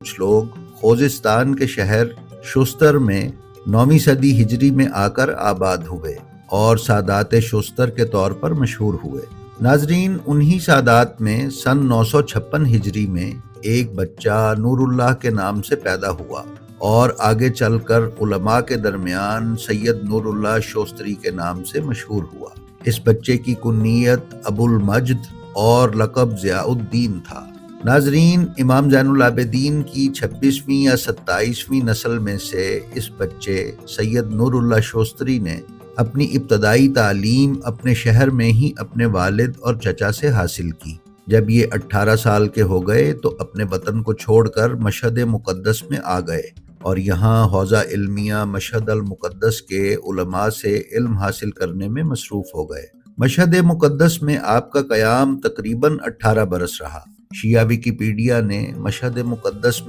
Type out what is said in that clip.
کچھ لوگ خوزستان کے شہر شستر میں 9ویں صدی ہجری میں آ کر آباد ہوئے اور سادات شستر کے طور پر مشہور ہوئے۔ ناظرین، انہی سادات میں سن 956 ہجری میں ایک بچہ نور اللہ کے نام سے پیدا ہوا اور آگے چل کر علماء کے درمیان سید نور اللہ شوستری کے نام سے مشہور ہوا۔ اس بچے کی کنیت ابو المجد اور لقب ضیاء الدین تھا۔ ناظرین، امام زین العابدین کی 26ویں یا 27ویں نسل میں سے اس بچے سید نور اللہ شوستری نے اپنی ابتدائی تعلیم اپنے شہر میں ہی اپنے والد اور چچا سے حاصل کی۔ جب یہ 18 سال کے ہو گئے تو اپنے وطن کو چھوڑ کر مشہد مقدس میں آ گئے اور یہاں حوزہ علمیہ مشہد المقدس کے علماء سے علم حاصل کرنے میں مصروف ہو گئے۔ مشہد مقدس میں آپ کا قیام تقریباً 18 برس رہا۔ شیعہ ویکیپیڈیا نے مشہد مقدس